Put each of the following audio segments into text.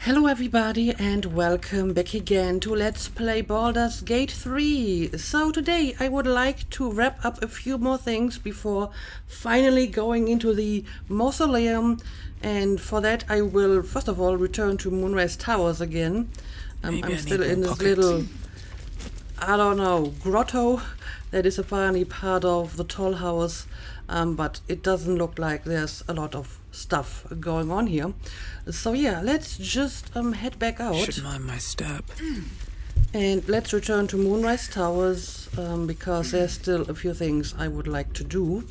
Hello everybody and welcome back again to Let's Play Baldur's Gate 3. So today I would like to wrap up a few more things before finally going into the mausoleum, and for that I will first of all return to Moonrise Towers again. I'm still in this little, I don't know, grotto that is apparently part of the Toll House, but it doesn't look like there's a lot of stuff going on here. So yeah, let's just head back out. Should mind my step. And let's return to Moonrise Towers, because there's still a few things I would like to do.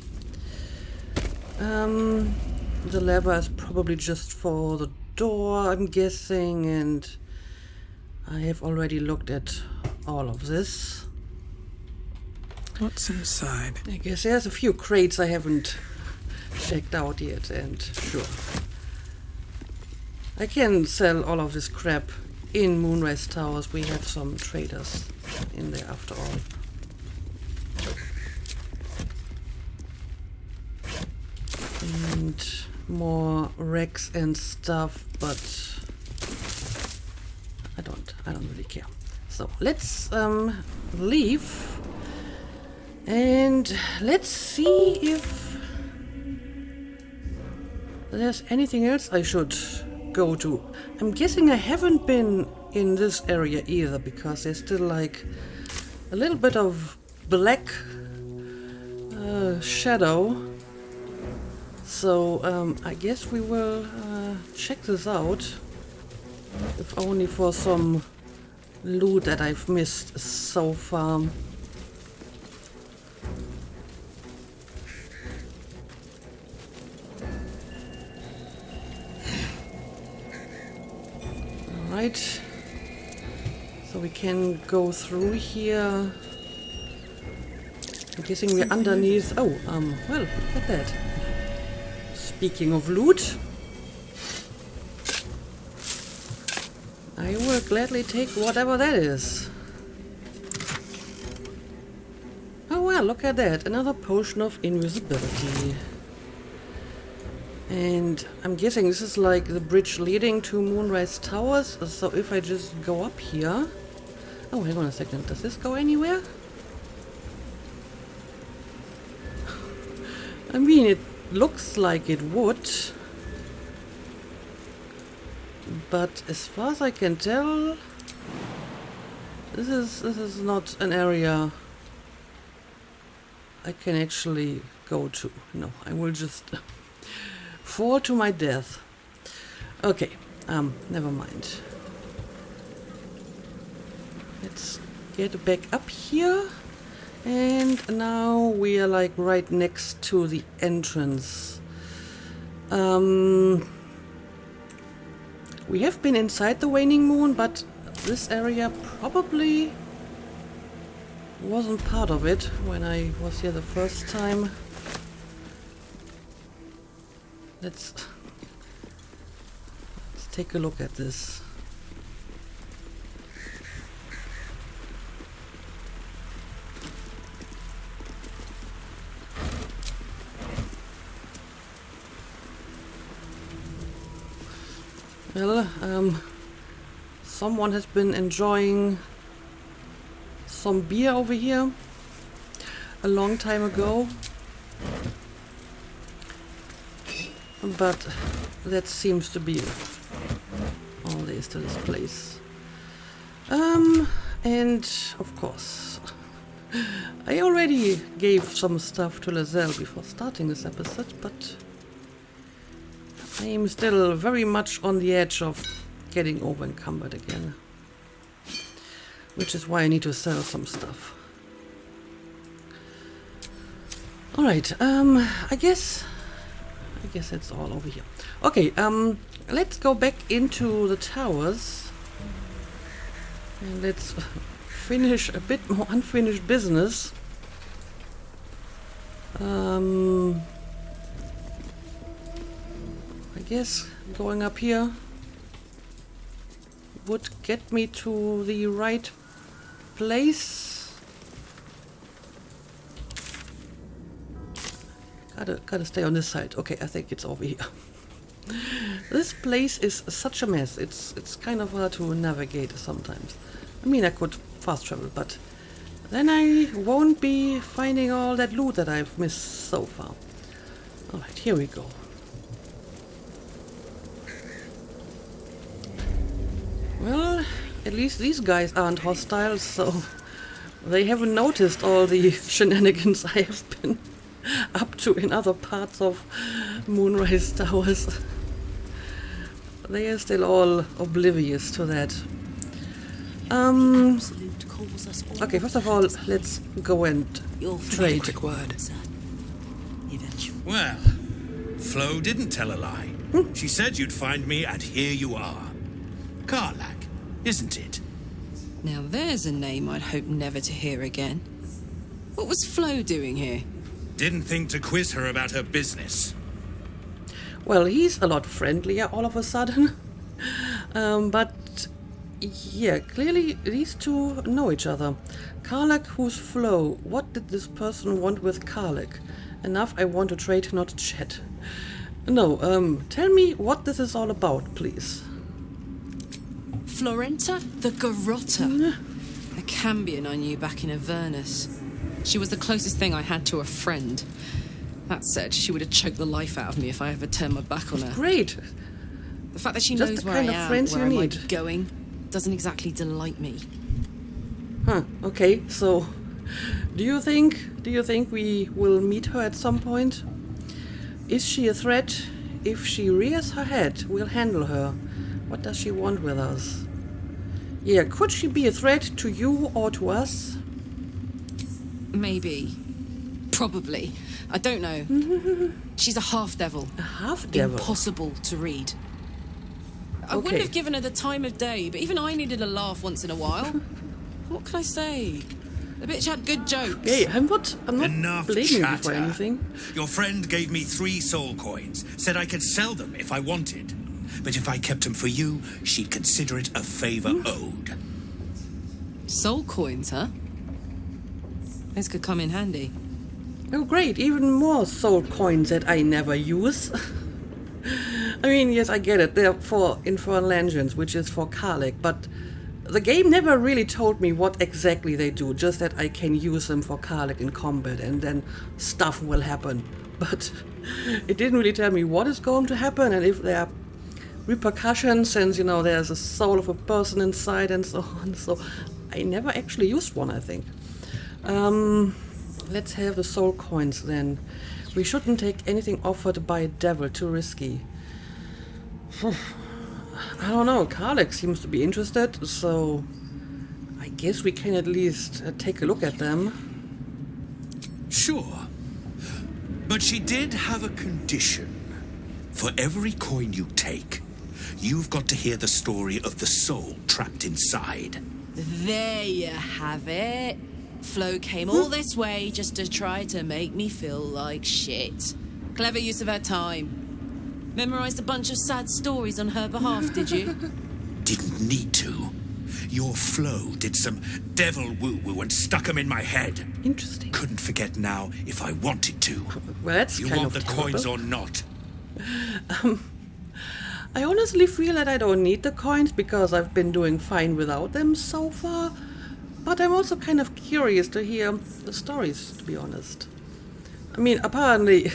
The lever is probably just for the door, I'm guessing, and I have already looked at all of this. What's inside? I guess there's a few crates I haven't checked out yet, and sure, I can sell all of this crap in Moonrise Towers. We have some traders in there after all. And more wrecks and stuff, but I don't really care. So let's leave and let's see if there's anything else I should go to. I'm guessing I haven't been in this area either, because there's still like a little bit of black shadow. So I guess we will check this out, if only for some loot that I've missed so far. Right, so we can go through here. I'm guessing we're underneath. Oh, well, look at that. Speaking of loot, I will gladly take whatever that is. Oh well, look at that, another potion of invisibility. And I'm guessing this is like the bridge leading to Moonrise Towers. So if I just go up here... Oh, hang on a second. Does this go anywhere? I mean, it looks like it would. But as far as I can tell, this is not an area I can actually go to. No, I will just... fall to my death. Okay, never mind. Let's get back up here. And now we are like right next to the entrance. We have been inside the Waning Moon, but this area probably wasn't part of it when I was here the first time. Let's take a look at this. Well, someone has been enjoying some beer over here a long time ago. But that seems to be all there is to this place. And of course, I already gave some stuff to Lazelle before starting this episode, but I am still very much on the edge of getting over encumbered again. Which is why I need to sell some stuff. Alright, I guess that's all over here. Okay, let's go back into the towers. And let's finish a bit more unfinished business. I guess going up here would get me to the right place. Gotta stay on this side. Okay, I think it's over here. This place is such a mess. It's kind of hard to navigate sometimes. I mean, I could fast travel, but then I won't be finding all that loot that I've missed so far. Alright, here we go. Well, at least these guys aren't hostile, so they haven't noticed all the shenanigans I have been up to in other parts of Moonrise Towers. They are still all oblivious to that. Okay, first of all, let's go and trade. Quick word. Well, Flo didn't tell a lie. She said you'd find me, and here you are. Karlak, isn't it? Now there's a name I'd hope never to hear again. What was Flo doing here? Didn't think to quiz her about her business. Well, he's a lot friendlier all of a sudden. But yeah, clearly these two know each other. Karlak, who's Flo? What did this person want with Karlak? Enough, I want to trade, not chat. No, tell me what this is all about, please. Florenta the Garotta. A Cambion I knew back in Avernus. She was the closest thing I had to a friend. That said, she would have choked the life out of me if I ever turned my back on her. Great. The fact that she Just knows the where I kind of am, friends where you I need. might be going, doesn't exactly delight me. Huh, okay, so do you think we will meet her at some point? Is she a threat? If she rears her head, we'll handle her. What does she want with us? Yeah, could she be a threat to you or to us? Maybe. Probably. I don't know. She's a half-devil. A half-devil? Impossible to read. I wouldn't have given her the time of day, but even I needed a laugh once in a while. What can I say? The bitch had good jokes. Hey, I'm not Enough blaming you chatter. for anything. Your friend gave me 3 soul coins, said I could sell them if I wanted. But if I kept them for you, she'd consider it a favor owed. Soul coins, huh? This could come in handy. Oh great, even more soul coins that I never use. I mean, yes, I get it. They're for Infernal Engines, which is for Karlak, but the game never really told me what exactly they do, just that I can use them for Karlak in combat and then stuff will happen. But it didn't really tell me what is going to happen and if there are repercussions, since, you know, there's a soul of a person inside and so on. So I never actually used one, I think. Let's have the soul coins then. We shouldn't take anything offered by a devil, too risky. I don't know, Karlak seems to be interested, so I guess we can at least take a look at them. Sure. But she did have a condition. For every coin you take, you've got to hear the story of the soul trapped inside. There you have it. Flo came all this way just to try to make me feel like shit. Clever use of her time. Memorized a bunch of sad stories on her behalf, did you? Didn't need to. Your Flo did some devil woo-woo and stuck 'em in my head. Interesting. Couldn't forget now if I wanted to. Well, that's You kind want of the terrible. coins or not? I honestly feel that I don't need the coins because I've been doing fine without them so far. But I'm also kind of curious to hear the stories, to be honest. I mean, apparently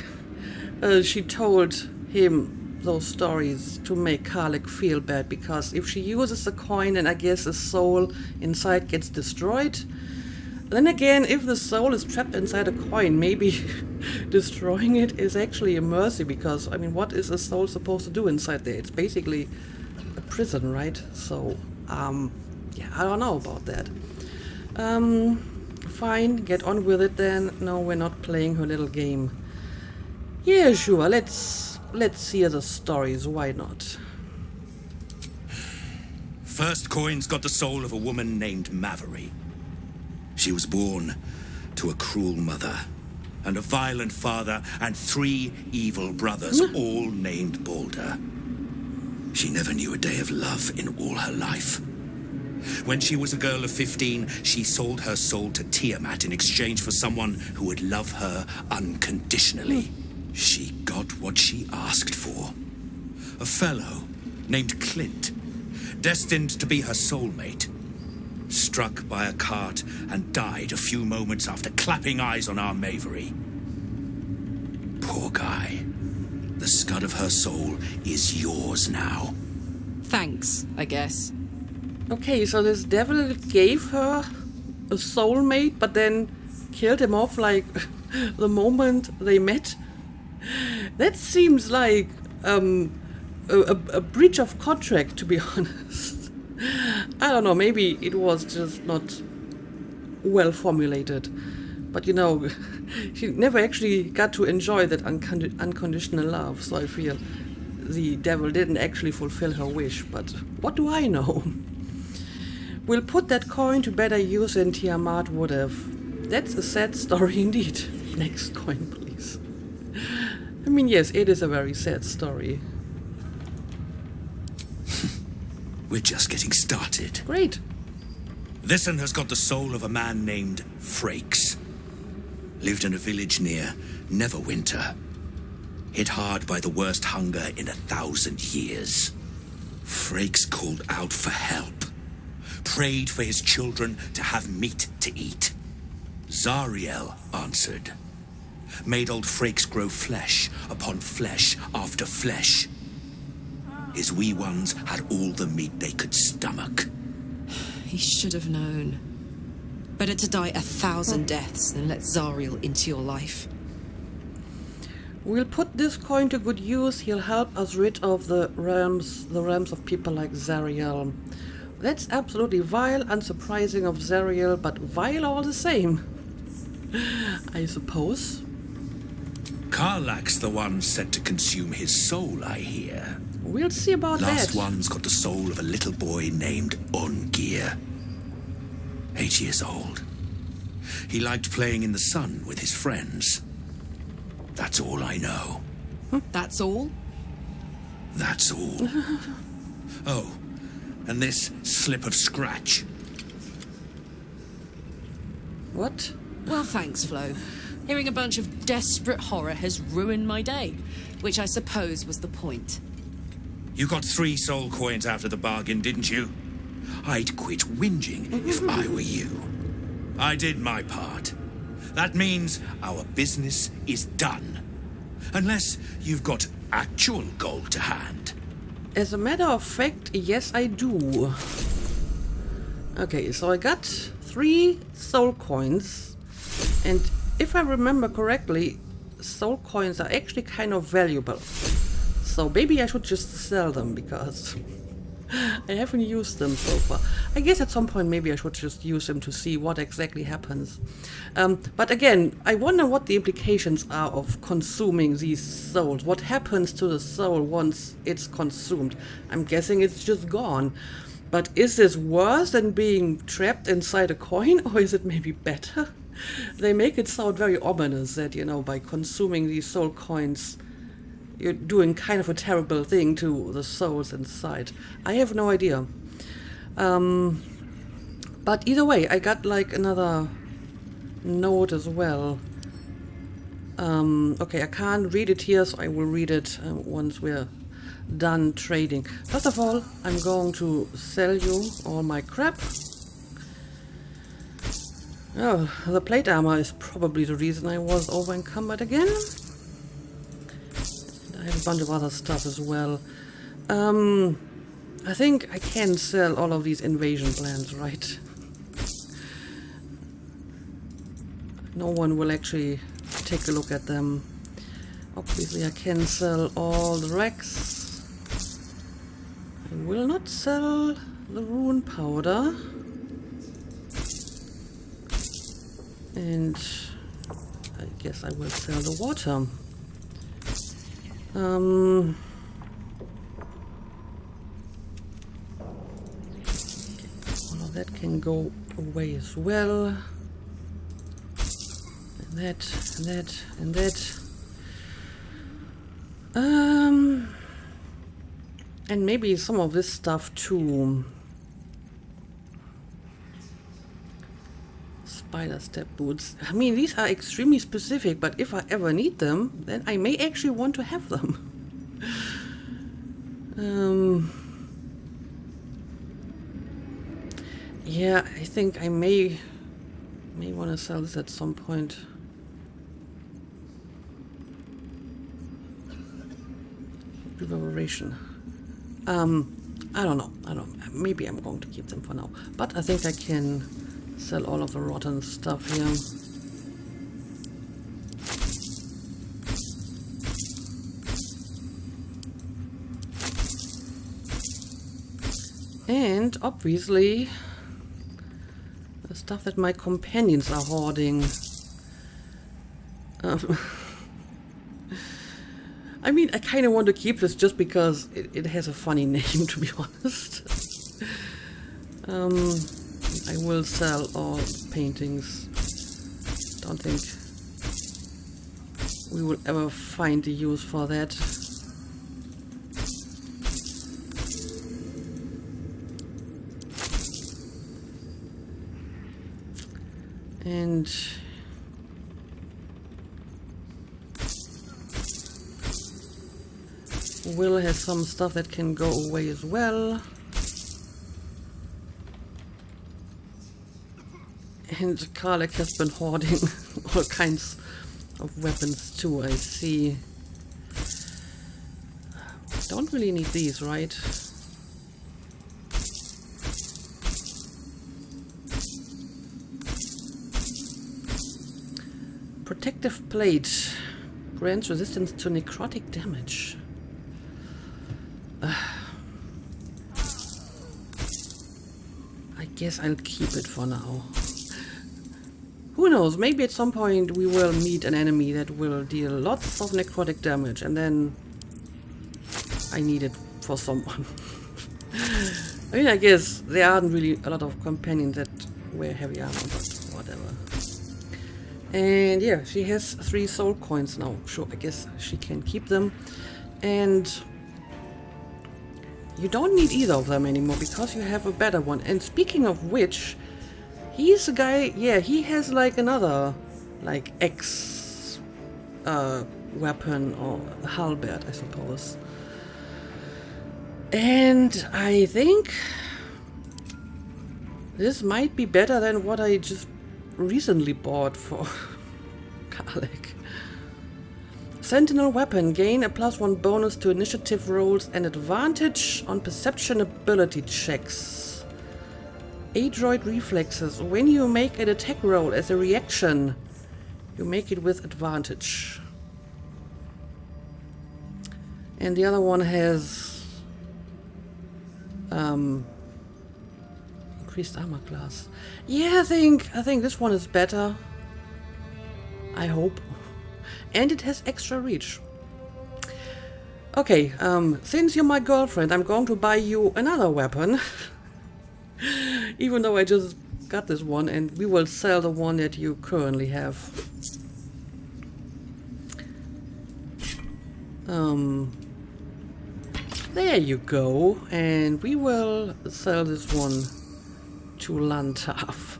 she told him those stories to make Karlak feel bad, because if she uses the coin, then I guess the soul inside gets destroyed. Then again, if the soul is trapped inside a coin, maybe destroying it is actually a mercy, because, I mean, what is a soul supposed to do inside there? It's basically a prison, right? So, yeah, I don't know about that. Fine, get on with it then. No, we're not playing her little game. Yeah, sure, let's hear the stories, why not? First coin's got the soul of a woman named Mavery. She was born to a cruel mother and a violent father and 3 evil brothers, all named Baldur. She never knew a day of love in all her life. When she was a girl of 15, she sold her soul to Tiamat in exchange for someone who would love her unconditionally. She got what she asked for. A fellow named Clint, destined to be her soulmate. Struck by a cart and died a few moments after clapping eyes on our Mavery. Poor guy. The scud of her soul is yours now. Thanks, I guess. Okay, so this devil gave her a soulmate, but then killed him off like the moment they met. That seems like a breach of contract, to be honest. I don't know, maybe it was just not well formulated. But you know, she never actually got to enjoy that unconditional love, so I feel the devil didn't actually fulfill her wish, but what do I know? We'll put that coin to better use than Tiamat would have. That's a sad story indeed. Next coin, please. I mean, yes, it is a very sad story. We're just getting started. Great. This one has got the soul of a man named Frakes. Lived in a village near Neverwinter. Hit hard by the worst hunger in 1,000 years. Frakes called out for help. Prayed for his children to have meat to eat. Zariel answered. Made old Frakes grow flesh upon flesh after flesh. His wee ones had all the meat they could stomach. He should have known. Better to die 1,000 deaths than let Zariel into your life. We'll put this coin to good use. He'll help us rid of the realms of people like Zariel. That's absolutely vile, unsurprising of Zariel, but vile all the same. I suppose. Karlak's the one set to consume his soul, I hear. We'll see about Last that. one's got the soul of a little boy named Ungir. 8 years old. He liked playing in the sun with his friends. That's all I know. That's all? That's all. Oh, and this slip of scratch. What? Well, thanks, Flo. Hearing a bunch of desperate horror has ruined my day, which I suppose was the point. You got 3 soul coins out of the bargain, didn't you? I'd quit whinging if I were you. I did my part. That means our business is done. Unless you've got actual gold to hand. As a matter of fact, yes, I do. Okay, so I got 3 soul coins. And if I remember correctly, soul coins are actually kind of valuable. So maybe I should just sell them, because I haven't used them so far. I guess at some point maybe I should just use them to see what exactly happens. But again, I wonder what the implications are of consuming these souls. What happens to the soul once it's consumed? I'm guessing it's just gone. But is this worse than being trapped inside a coin, or is it maybe better? They make it sound very ominous that, you know, by consuming these soul coins, you're doing kind of a terrible thing to the souls inside. I have no idea. But either way, I got like another note as well. Okay, I can't read it here, so I will read it once we're done trading. First of all, I'm going to sell you all my crap. Oh, the plate armor is probably the reason I was over encumbered again. I have a bunch of other stuff as well. I think I can sell all of these invasion plans, right? No one will actually take a look at them. Obviously I can sell all the wrecks. I will not sell the rune powder. And I guess I will sell the water. Okay, all of that can go away as well. And that, and that, and that. And maybe some of this stuff too. Spider step boots. I mean, these are extremely specific, but if I ever need them, then I may actually want to have them. Yeah, I think I may want to sell this at some point. Reverberation. I don't know. Maybe I'm going to keep them for now. But I think I can sell all of the rotten stuff here. And obviously the stuff that my companions are hoarding. I mean, I kind of want to keep this just because it has a funny name, to be honest. I will sell all paintings. Don't think we will ever find a use for that. And Will has some stuff that can go away as well. And Karlek has been hoarding all kinds of weapons too, I see. Don't really need these, right? Protective plate grants resistance to necrotic damage. I guess I'll keep it for now. Who knows, maybe at some point we will meet an enemy that will deal lots of necrotic damage and then I need it for someone. I mean, I guess there aren't really a lot of companions that wear heavy armor, but whatever. And yeah, she has 3 soul coins now. Sure, I guess she can keep them. And you don't need either of them anymore because you have a better one. And speaking of which, he's a guy, yeah, he has like another, like, X weapon or halberd, I suppose. And I think this might be better than what I just recently bought for Karlek. Sentinel weapon. Gain a +1 bonus to initiative rolls and advantage on perception ability checks. Adroit reflexes. When you make an attack roll as a reaction, you make it with advantage. And the other one has increased armor class. Yeah, I think this one is better. I hope. And it has extra reach. Okay, since you're my girlfriend, I'm going to buy you another weapon. Even though I just got this one, and we will sell the one that you currently have. There you go. And we will sell this one to Lantav.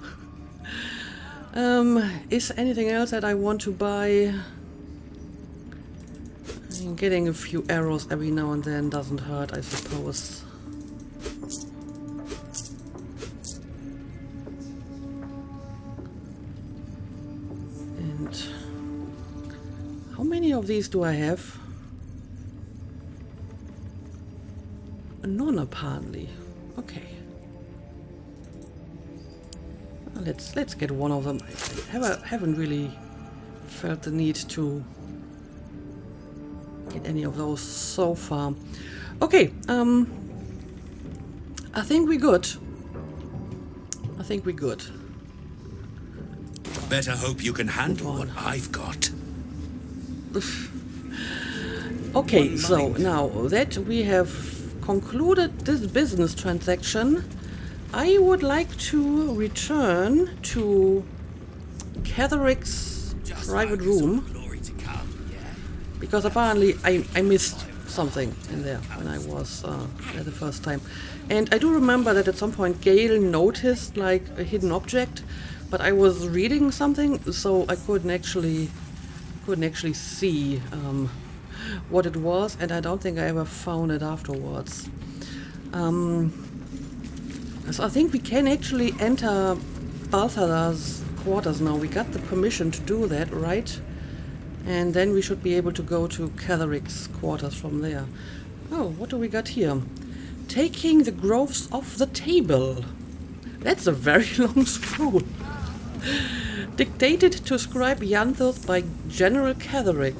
Is there anything else that I want to buy? Getting a few arrows every now and then doesn't hurt, I suppose. And how many of these do I have? None, apparently. Okay. Well, let's get one of them. I haven't really felt the need to get any of those so far. Okay, I think we're good. Better hope you can handle what I've got. Okay, so now that we have concluded this business transaction, I would like to return to Catheric's private room. Because apparently I missed something in there when I was there the first time. And I do remember that at some point Gale noticed like a hidden object, but I was reading something, so I couldn't actually see what it was, and I don't think I ever found it afterwards. So I think we can actually enter Balthazar's quarters now. We got the permission to do that, right? And then we should be able to go to Catheric's quarters from there. Oh, what do we got here? Taking the groves off the table. That's a very long scroll. Dictated to Scribe Yanthos by General Catheric.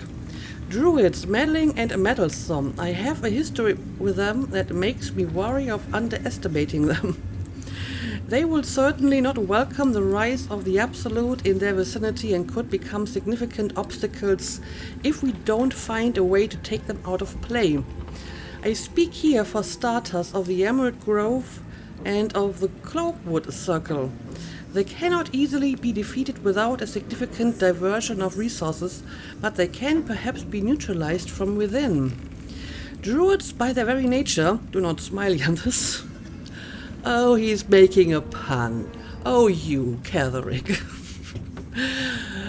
Druids, meddling and meddlesome. I have a history with them that makes me worry of underestimating them. They will certainly not welcome the rise of the Absolute in their vicinity and could become significant obstacles if we don't find a way to take them out of play. I speak here for starters of the Emerald Grove and of the Cloakwood Circle. They cannot easily be defeated without a significant diversion of resources, but they can perhaps be neutralized from within. Druids, by their very nature, do not smile, Yanthus. Oh, he's making a pun. Oh, you, Catheric.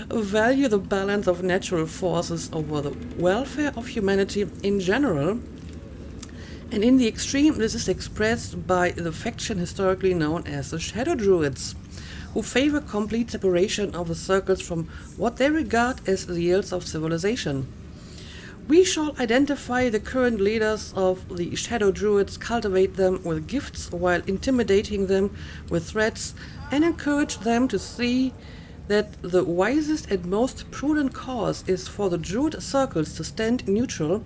Value the balance of natural forces over the welfare of humanity in general, and in the extreme this is expressed by the faction historically known as the Shadow Druids, who favor complete separation of the circles from what they regard as the ills of civilization. We shall identify the current leaders of the Shadow Druids, cultivate them with gifts while intimidating them with threats, and encourage them to see that the wisest and most prudent course is for the Druid circles to stand neutral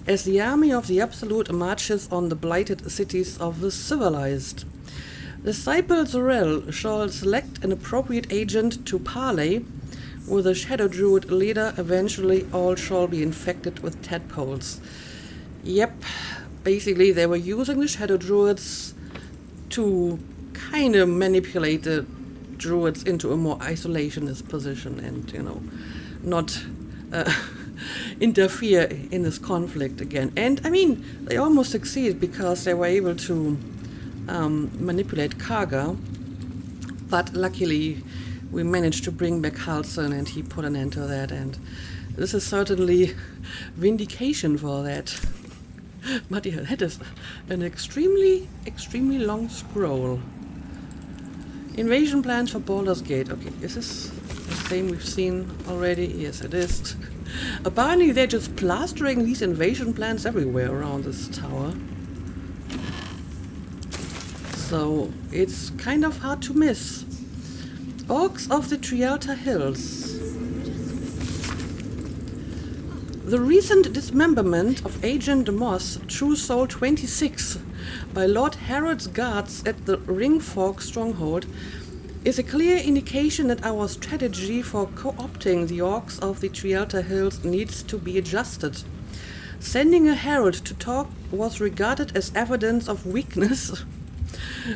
as the army of the Absolute marches on the blighted cities of the civilized. Disciple Zorel shall select an appropriate agent to parley with the Shadow Druid leader. Eventually all shall be infected with tadpoles. Yep, basically they were using the Shadow Druids to kind of manipulate the Druids into a more isolationist position and, not interfere in this conflict again. And I mean, they almost succeeded because they were able to manipulate Karga, but luckily we managed to bring back Halson and he put an end to that, and this is certainly vindication for that. But yeah, that is an extremely long scroll. Invasion plans for Baldur's Gate. Okay, is this the same we've seen already? Yes, it is. Apparently they're just plastering these invasion plans everywhere around this tower. So it's kind of hard to miss. Orcs of the Trialta Hills. The recent dismemberment of Agent Moss, True Soul 26, by Lord Harrod's guards at the Ringfork stronghold is a clear indication that our strategy for co-opting the Orcs of the Trialta Hills needs to be adjusted. Sending a herald to talk was regarded as evidence of weakness,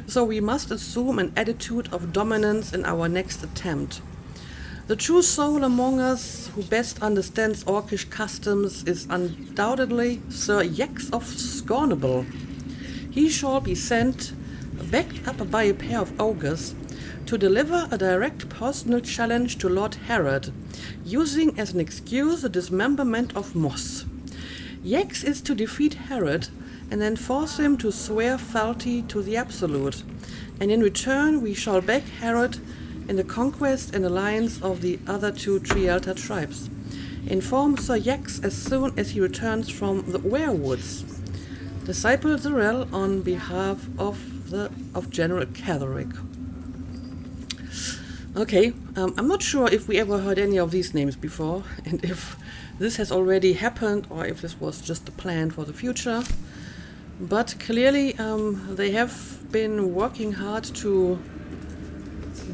so we must assume an attitude of dominance in our next attempt. The true soul among us who best understands Orcish customs is undoubtedly Sir Yex of Scornable. He shall be sent, backed up by a pair of ogres, to deliver a direct personal challenge to Lord Harrod, using as an excuse the dismemberment of Moss. Yex is to defeat Harrod and then force him to swear fealty to the Absolute, and in return we shall back Harrod in the conquest and alliance of the other two Trialta tribes. Inform Sir Yex as soon as he returns from the Werewoods. Disciple Zorel on behalf of General Catheric. Okay, I'm not sure if we ever heard any of these names before, and if this has already happened, or if this was just a plan for the future. But clearly they have been working hard to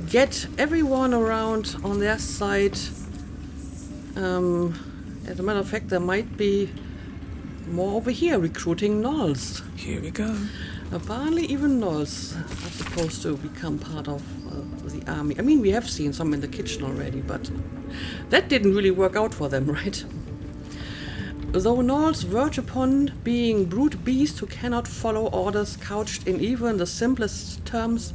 get everyone around on their side. As a matter of fact, there might be more over here recruiting gnolls. Here we go. Apparently even gnolls are supposed to become part of the army. I mean, we have seen some in the kitchen already, but that didn't really work out for them, right? Though gnolls verge upon being brute beasts who cannot follow orders couched in even the simplest terms,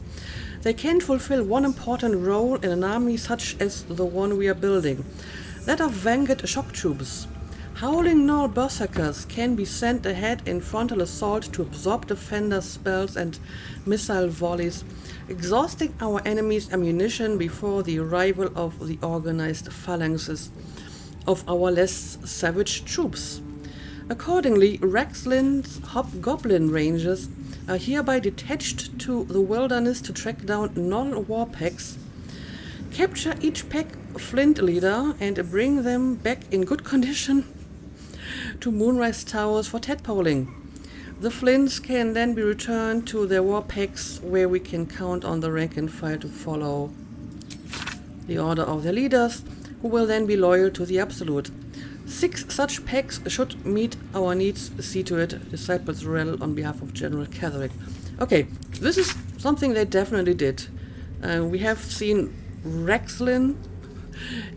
they can fulfill one important role in an army such as the one we are building, that of vanguard shock troops. Howling Gnoll berserkers can be sent ahead in frontal assault to absorb defender spells and missile volleys, exhausting our enemy's ammunition before the arrival of the organized phalanxes of our less savage troops. Accordingly, Rexlin's Hobgoblin Rangers are hereby detached to the wilderness to track down Gnoll war packs, capture each pack Flint leader, and bring them back in good condition to Moonrise Towers for tadpoling. The Flints can then be returned to their war packs, where we can count on the rank and file to follow the order of their leaders, who will then be loyal to the Absolute. 6 such packs should meet our needs. See to it, Disciples Rel on behalf of General Catherick. Okay, this is something they definitely did. We have seen Rexlin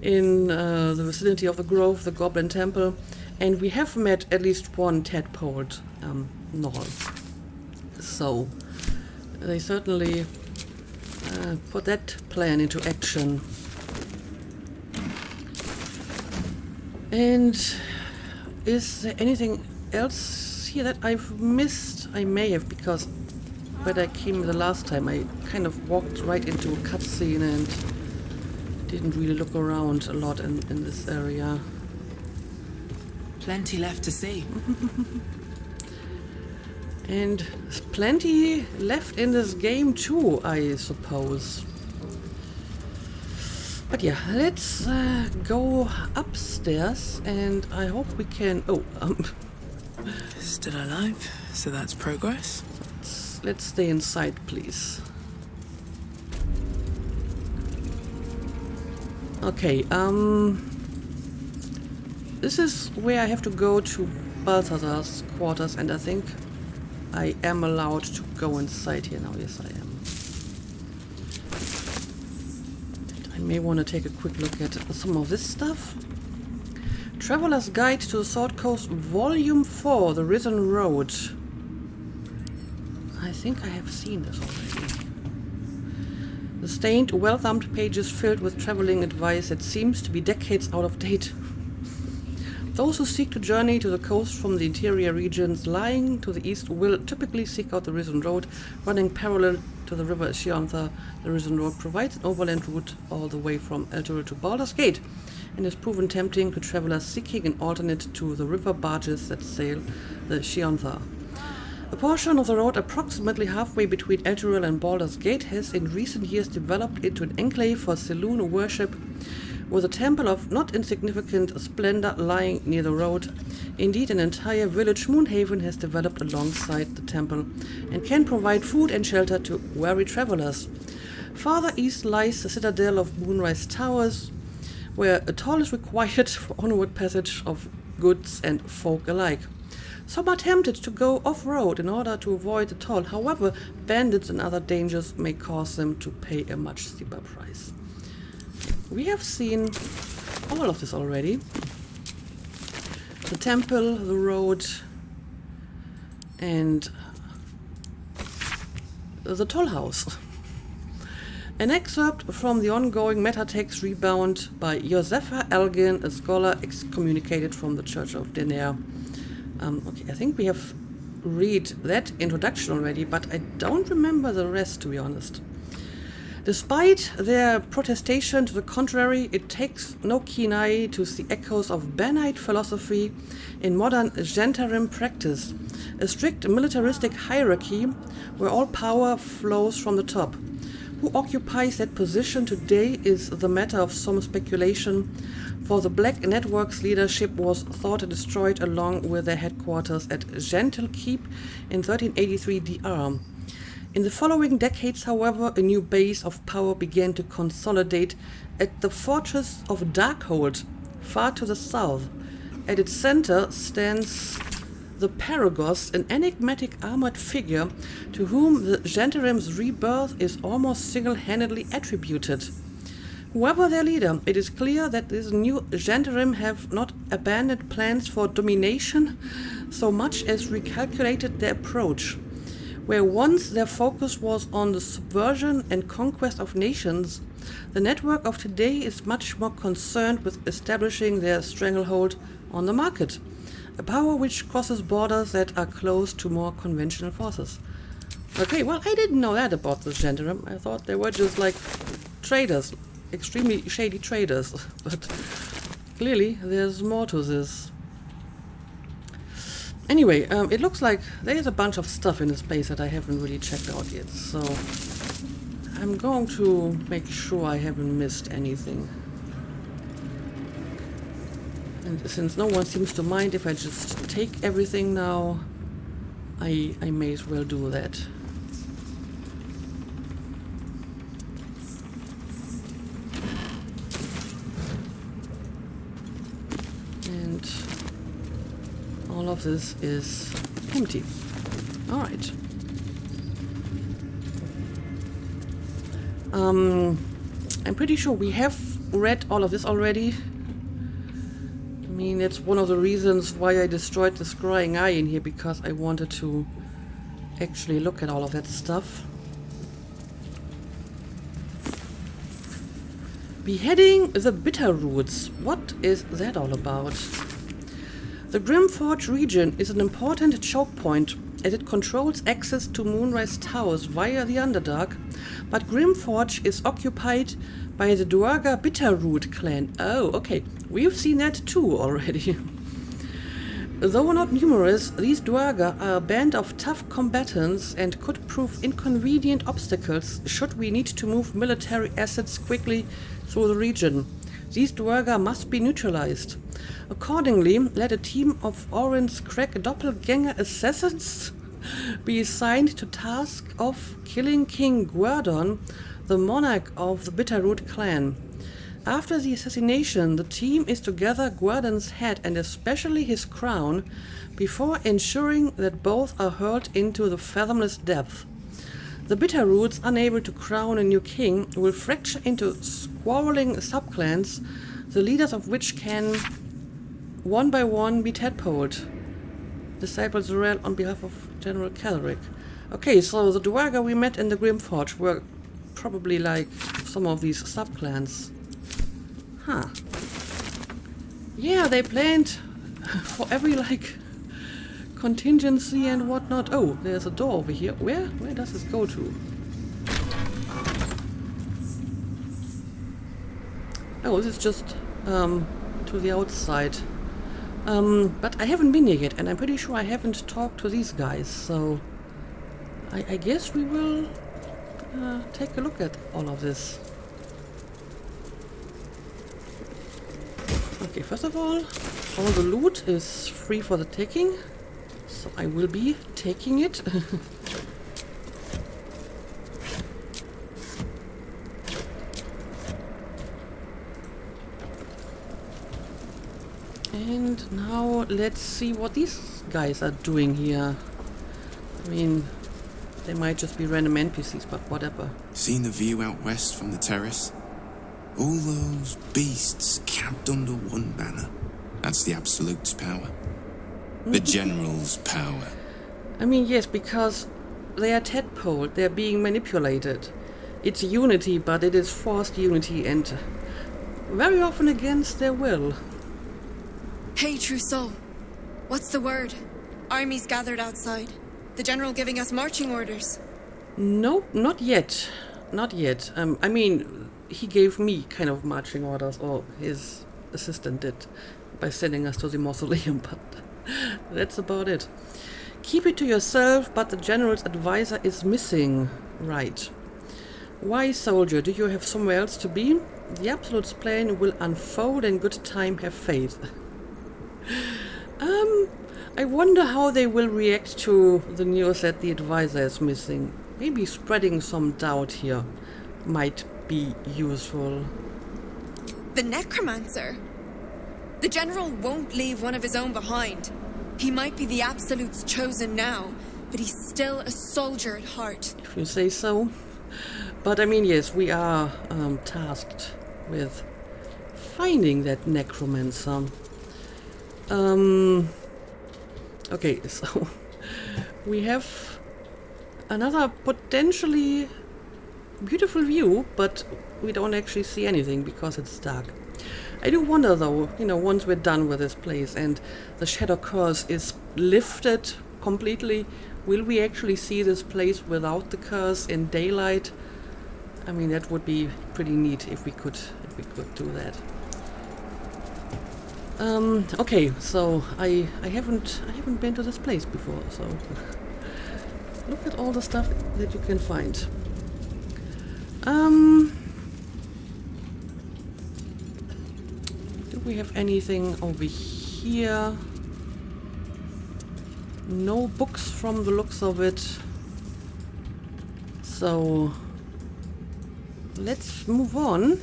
in the vicinity of the Grove, the Goblin Temple, and we have met at least one tadpoled Gnoll. So they certainly put that plan into action. And is there anything else here that I've missed? I may have, because when I came the last time I kind of walked right into a cutscene and didn't really look around a lot in this area. Plenty left to see. And there's plenty left in this game too, I suppose. But yeah, let's go upstairs, and I hope we can... Still alive, so that's progress. Let's stay inside, please. Okay, this is where I have to go to Balthazar's quarters, and I think I am allowed to go inside here now. Yes, I am. I may want to take a quick look at some of this stuff. Traveler's Guide to the Sword Coast, Volume 4, The Risen Road. I think I have seen this already. The stained, well-thumbed pages filled with traveling advice that seems to be decades out of date. Those who seek to journey to the coast from the interior regions lying to the east will typically seek out the Risen Road, running parallel to the river Shiontha. The Risen Road provides an overland route all the way from Elturel to Baldur's Gate, and is proven tempting to travelers seeking an alternate to the river barges that sail the Shiontha. A portion of the road approximately halfway between Elturel and Baldur's Gate has in recent years developed into an enclave for Saloon worship, with a temple of not insignificant splendor lying near the road. Indeed, an entire village, Moonhaven, has developed alongside the temple and can provide food and shelter to weary travelers. Farther east lies the citadel of Moonrise Towers, where a toll is required for onward passage of goods and folk alike. Some are tempted to go off-road in order to avoid the toll. However, bandits and other dangers may cause them to pay a much steeper price. We have seen all of this already. The temple, the road, and the toll house. An excerpt from the ongoing metatext Rebound by Josefa Elgin, a scholar excommunicated from the Church of Denair. Okay, I think we have read that introduction already, but I don't remember the rest, to be honest. Despite their protestation to the contrary, it takes no keen eye to see echoes of Banite philosophy in modern Gentarim practice, a strict militaristic hierarchy where all power flows from the top. Who occupies that position today is the matter of some speculation, for the Black Network's leadership was thought destroyed along with their headquarters at Gentle Keep in 1383 DR. In the following decades, however, a new base of power began to consolidate at the fortress of Darkhold, far to the south. At its center stands the Paragos, an enigmatic armored figure to whom the Gentarim's rebirth is almost single-handedly attributed. Whoever their leader, it is clear that this new Gentarim have not abandoned plans for domination so much as recalculated their approach. Where once their focus was on the subversion and conquest of nations, the network of today is much more concerned with establishing their stranglehold on the market. A power which crosses borders that are close to more conventional forces. Okay, well, I didn't know that about the gentlemen. I thought they were just like traders, extremely shady traders. But clearly, there's more to this. Anyway, it looks like there's a bunch of stuff in this place that I haven't really checked out yet. So I'm going to make sure I haven't missed anything. And since no one seems to mind if I just take everything now, I may as well do that. And all of this is empty. Alright. I'm pretty sure we have read all of this already. I mean, it's one of the reasons why I destroyed the scrying eye in here, because I wanted to actually look at all of that stuff. Beheading the bitter roots. What is that all about? The Grimforge region is an important choke point as it controls access to Moonrise Towers via the Underdark, but Grimforge is occupied by the Duergar Bitterroot clan. Oh, okay. We've seen that too already. Though not numerous, these Duergar are a band of tough combatants and could prove inconvenient obstacles should we need to move military assets quickly through the region. These Duergar must be neutralized. Accordingly, let a team of Orin's crack doppelganger assassins be assigned to task of killing King Guerdon, the monarch of the Bitterroot clan. After the assassination, the team is to gather Guerdon's head and especially his crown before ensuring that both are hurled into the fathomless depths. The Bitterroots, unable to crown a new king, will fracture into squabbling subclans, the leaders of which can, one by one, be tadpoled. Disciple Zorel on behalf of General Calric. Okay, so the Duergar we met in the Grimforge were probably like some of these subclans. Huh. Yeah, they planned for every, like, contingency and whatnot. Oh, there's a door over here. Where does this go to? Oh, this is just to the outside. But I haven't been here yet, and I'm pretty sure I haven't talked to these guys, so I guess we will take a look at all of this. Okay, first of all the loot is free for the taking, so I will be taking it. And now let's see what these guys are doing here. I mean, they might just be random NPCs, but whatever. Seen the view out west from the terrace? All those beasts camped under one banner. That's the Absolute's power. The General's power. I mean, yes, because they are tadpoled, they're being manipulated. It's unity, but it is forced unity and very often against their will. Hey, Trousseau. What's the word? Armies gathered outside. The General giving us marching orders. Nope, not yet. Not yet. I mean, he gave me kind of marching orders, or his assistant did, by sending us to the mausoleum, but that's about it. Keep it to yourself, but the General's advisor is missing. Right. Why, soldier, do you have somewhere else to be? The Absolute's plan will unfold in good time, have faith. I wonder how they will react to the news that the advisor is missing. Maybe spreading some doubt here might be useful. The Necromancer? The General won't leave one of his own behind. He might be the Absolute's chosen now, but he's still a soldier at heart. If you say so. But I mean, yes, we are tasked with finding that Necromancer. Okay, so we have another potentially beautiful view, but we don't actually see anything because it's dark. I do wonder though, you know, once we're done with this place and the shadow curse is lifted completely, will we actually see this place without the curse in daylight? I mean, that would be pretty neat if we could do that. Okay, so I haven't been to this place before, so look at all the stuff that you can find. Do we have anything over here? No books from the looks of it. So let's move on.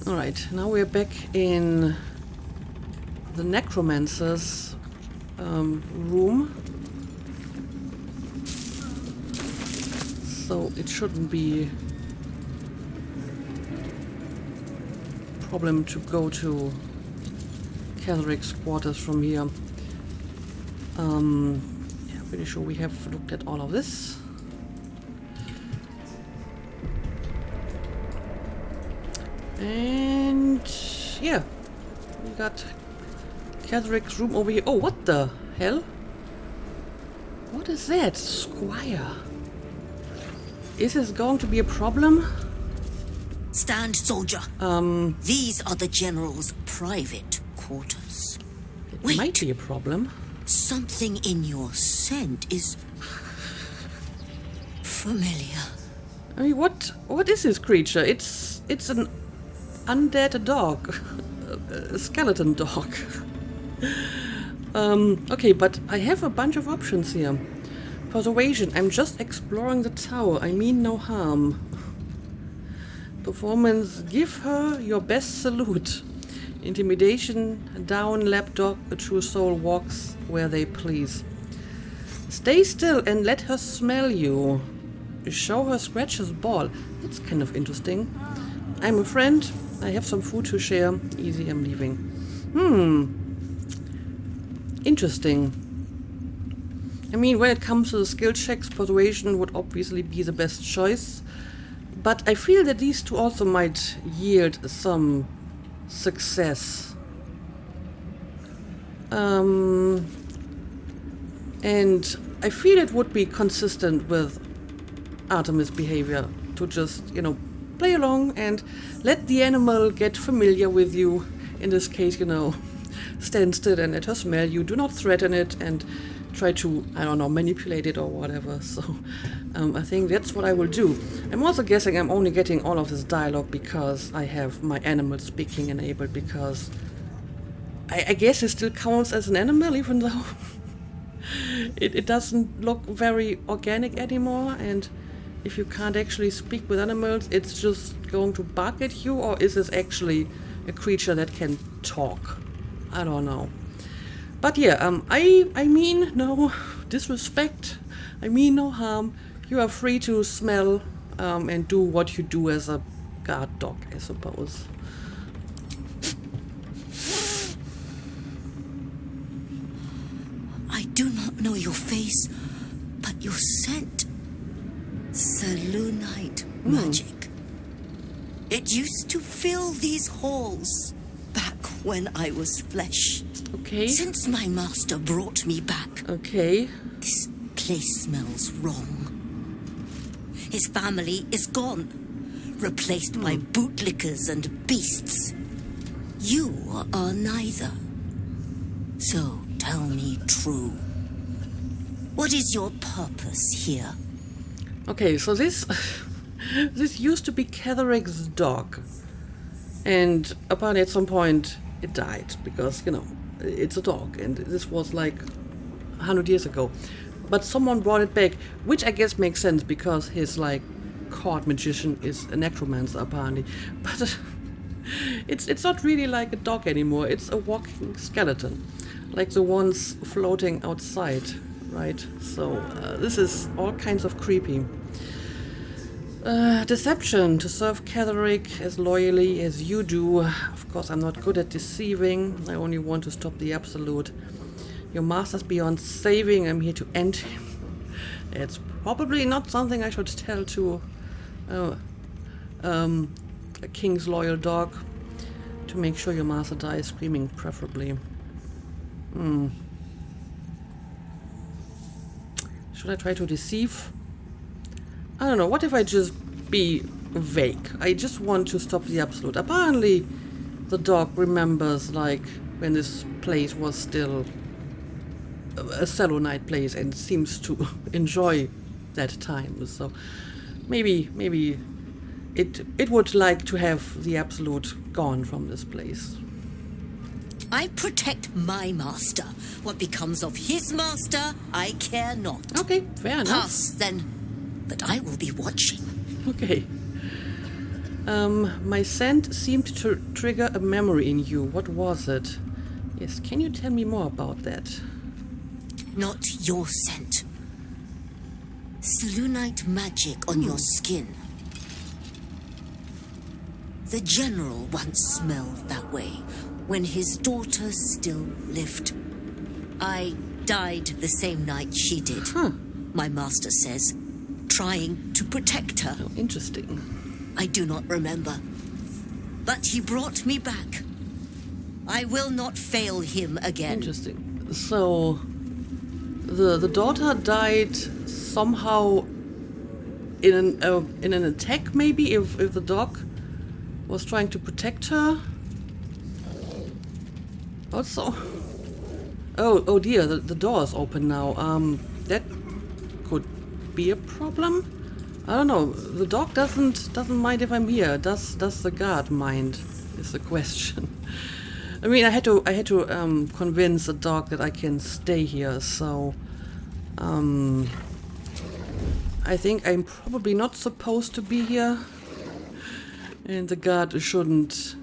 Alright, now we're back in the necromancer's room. So it shouldn't be a problem to go to Catheric's quarters from here. Yeah, pretty sure we have looked at all of this. And yeah, we got Catheric's room over here. Oh, what the hell? What is that? Squire. Is this going to be a problem? Stand, soldier. These are the general's private quarters. It Wait. might be a problem. Something in your scent is familiar. I mean, what is this creature? It's an undead dog. A skeleton dog. Okay, but I have a bunch of options here. Persuasion. I'm just exploring the tower. I mean no harm. Performance. Give her your best salute. Intimidation. Down, lapdog. A true soul walks where they please. Stay still and let her smell you. Show her Scratch's ball. That's kind of interesting. I'm a friend. I have some food to share. Easy, I'm leaving. Interesting. I mean, when it comes to the skill checks, persuasion would obviously be the best choice. But I feel that these two also might yield some success. And I feel it would be consistent with Artemis' behavior to just, you know, play along and let the animal get familiar with you. In this case, you know, stand still and let her smell you. Do not threaten it and try to, I don't know, manipulate it or whatever. So I think that's what I will do. I'm also guessing I'm only getting all of this dialogue because I have my animal speaking enabled, because I guess it still counts as an animal, even though it doesn't look very organic anymore. And if you can't actually speak with animals, it's just going to bark at you, or is this actually a creature that can talk? I don't know. But yeah, I mean no disrespect. I mean no harm. You are free to smell and do what you do as a guard dog, I suppose. I do not know your face, but your scent. Selûnite magic. It used to fill these halls back when I was flesh. Okay. Since my master brought me back, Okay. this place smells wrong. His family is gone, replaced by bootlickers and beasts. You are neither. So tell me true. What is your purpose here? Okay, so this this used to be Catheric's dog, and apparently at some point it died because, you know, it's a dog, and this was like 100 years ago. But someone brought it back, which I guess makes sense because his like court magician is a necromancer apparently. But it's not really like a dog anymore. It's a walking skeleton, like the ones floating outside, right? So this is all kinds of creepy. Deception, to serve Catheric as loyally as you do. Of course, I'm not good at deceiving. I only want to stop the absolute. Your master's beyond saving. I'm here to end him. It's probably not something I should tell to a king's loyal dog to make sure your master dies screaming, preferably. Should I try to deceive? I don't know. What if I just be vague? I just want to stop the absolute. Apparently, the dog remembers, like, when this place was still a Selenite place and seems to enjoy that time. So maybe it would like to have the absolute gone from this place. I protect my master. What becomes of his master, I care not. Okay, fair enough. Pass, then. But I will be watching. Okay. My scent seemed to trigger a memory in you. What was it? Yes, can you tell me more about that? Not your scent. Selunite magic on your skin. The general once smelled that way when his daughter still lived. I died the same night she did. My master says, trying to protect her. Oh, interesting. I do not remember. But he brought me back. I will not fail him again. Interesting. So, the daughter died somehow in an attack, maybe, if the dog was trying to protect her. Also, oh dear, the door is open now. That could be a problem. I don't know. The dog doesn't mind if I'm here. Does the guard mind? Is the question. I mean, I had to convince the dog that I can stay here. So, I think I'm probably not supposed to be here, and the guard shouldn't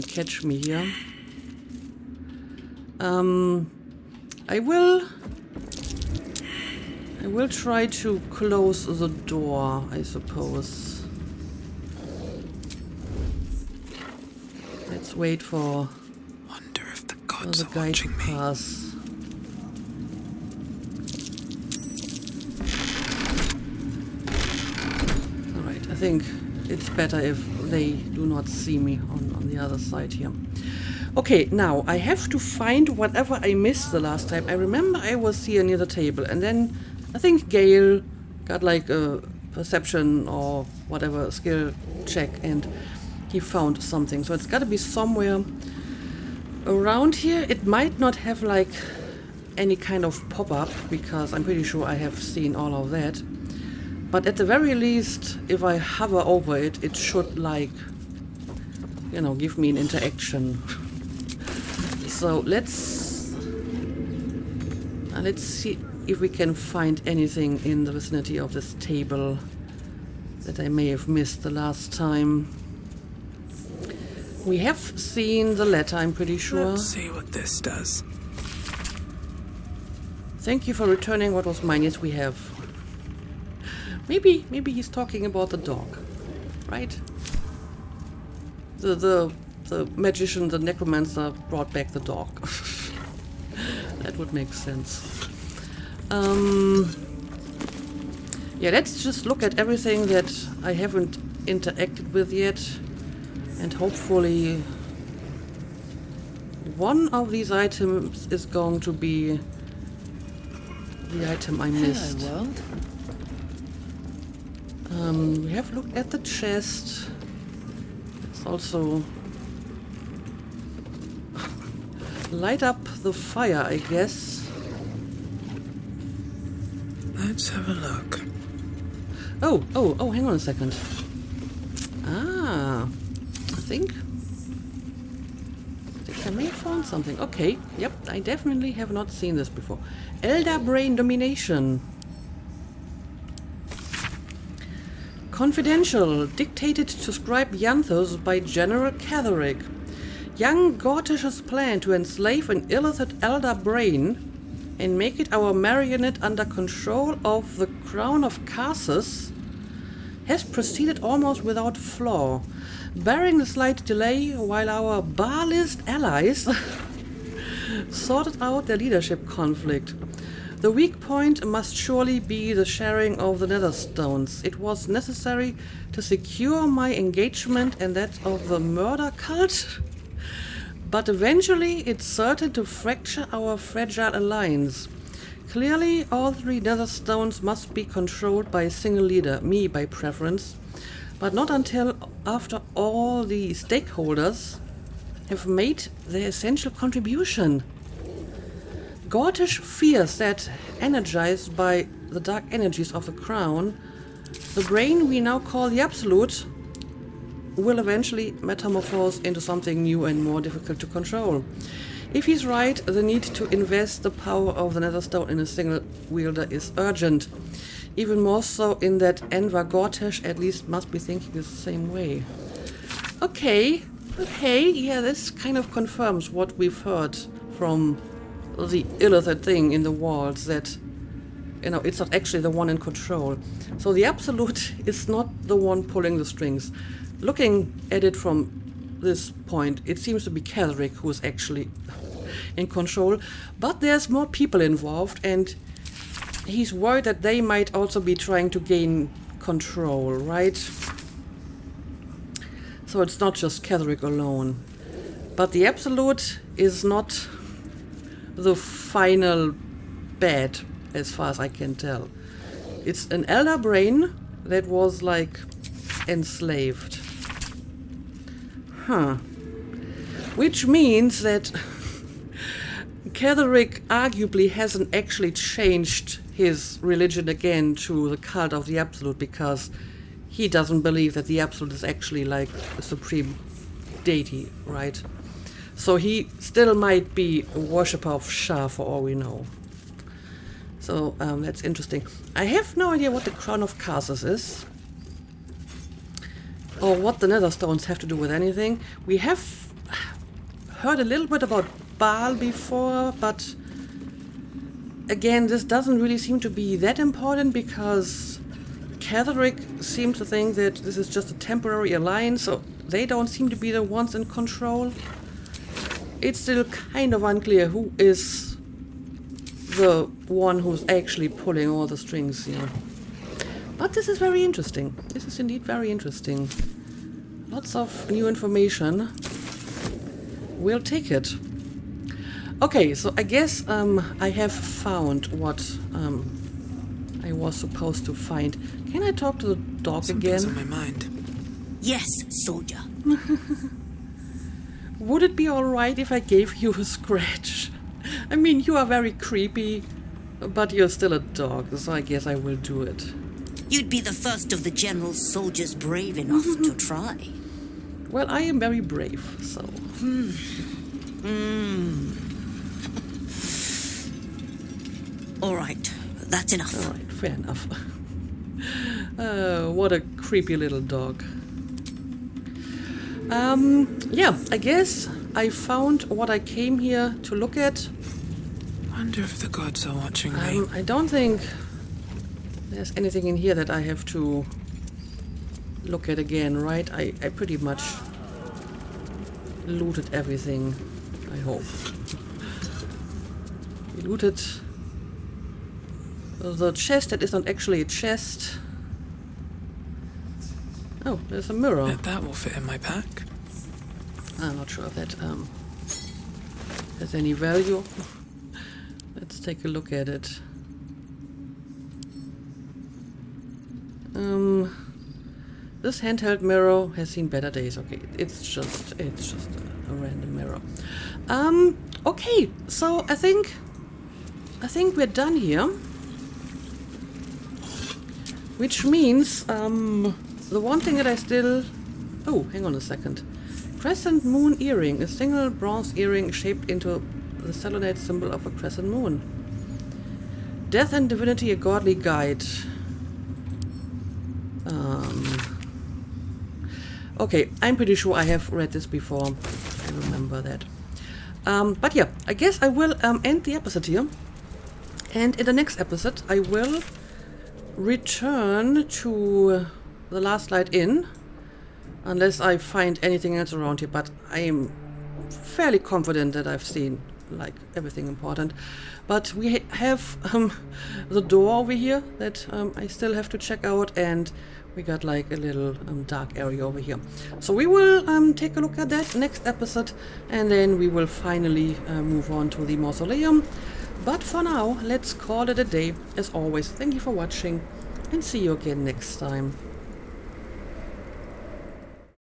catch me here. I will try to close the door, I suppose. Let's wait for Wonder if the gods the are guy to watching me. pass. Alright, I think it's better if they do not see me on the other side here. Okay, now I have to find whatever I missed the last time. I remember I was here near the table, and then I think Gale got like a perception or whatever skill check, and he found something. So it's got to be somewhere around here. It might not have like any kind of pop-up, because I'm pretty sure I have seen all of that. But at the very least, if I hover over it, it should, like, you know, give me an interaction. So let's see if we can find anything in the vicinity of this table that I may have missed the last time. We have seen the letter, I'm pretty sure. Let's see what this does. Thank you for returning what was mine. Yes, we have. Maybe he's talking about the dog, right? The magician, the necromancer, brought back the dog. That would make sense. Yeah, let's just look at everything that I haven't interacted with yet, and hopefully one of these items is going to be the item I missed. Hello, world. We have looked at the chest. It's also light up the fire, I guess. Let's have a look. Oh, hang on a second. I think I may have found something. Okay, yep, I definitely have not seen this before. Elder Brain Domination. Confidential, dictated to Scribe Yanthos by General Catherick. Young Gortish's plan to enslave an illicit Elder Brain and make it our marionette under control of the Crown of Karsus has proceeded almost without flaw, barring the slight delay while our bar list allies sorted out their leadership conflict. The weak point must surely be the sharing of the nether stones. It was necessary to secure my engagement and that of the murder cult, but eventually it's certain to fracture our fragile alliance. Clearly, all 3 nether stones must be controlled by a single leader, me by preference, but not until after all the stakeholders have made their essential contribution. Gortish fears that, energized by the dark energies of the crown, the brain we now call the Absolute will eventually metamorphose into something new and more difficult to control. If he's right, the need to invest the power of the Netherstone in a single wielder is urgent. Even more so in that Enver Gortish at least must be thinking the same way. Okay, yeah, this kind of confirms what we've heard from the illithid thing in the walls, that, you know, it's not actually the one in control. So the Absolute is not the one pulling the strings. Looking at it from this point, it seems to be Ketheric who is actually in control, but there's more people involved, and he's worried that they might also be trying to gain control, right? So it's not just Ketheric alone. But the Absolute is not the final bad, as far as I can tell. It's an elder brain that was, like, enslaved. Which means that Ketheric arguably hasn't actually changed his religion again to the cult of the Absolute, because he doesn't believe that the Absolute is actually like a supreme deity, right? So he still might be a worshipper of Shah for all we know. So that's interesting. I have no idea what the Crown of Karsus is, or what the Netherstones have to do with anything. We have heard a little bit about Baal before, but again, this doesn't really seem to be that important, because Ketheric seems to think that this is just a temporary alliance, so they don't seem to be the ones in control. It's still kind of unclear who is the one who's actually pulling all the strings here. But this is very interesting. This is indeed very interesting. Lots of new information. We'll take it. Okay, so I guess I have found what I was supposed to find. Can I talk to the dog Something's again? on my mind. Yes, soldier. Would it be alright if I gave you a scratch? I mean, you are very creepy, but you're still a dog, so I guess I will do it. You'd be the first of the general's soldiers brave enough to try. Well, I am very brave, so... All right, that's enough. Alright, fair enough. What a creepy little dog. Yeah, I guess I found what I came here to look at. Wonder if the gods are watching me. I don't think there's anything in here that I have to look at again, right? I pretty much looted everything, I hope. We looted the chest that is not actually a chest. Oh, there's a mirror. Bet that will fit in my pack. I'm not sure if that has any value. Let's take a look at it. This handheld mirror has seen better days. Okay, it's just a random mirror. Okay, so I think we're done here. Which means the one thing that I still... Oh, hang on a second. Crescent moon earring. A single bronze earring shaped into the selenite symbol of a crescent moon. Death and divinity, a godly guide. Okay, I'm pretty sure I have read this before. I remember that. But yeah, I guess I will end the episode here. And in the next episode, I will return to the Last Light Inn. Unless I find anything else around here, but I am fairly confident that I've seen like everything important. But we have the door over here that I still have to check out, and we got like a little dark area over here. So we will take a look at that next episode, and then we will finally move on to the mausoleum. But for now, let's call it a day. As always, thank you for watching, and see you again next time.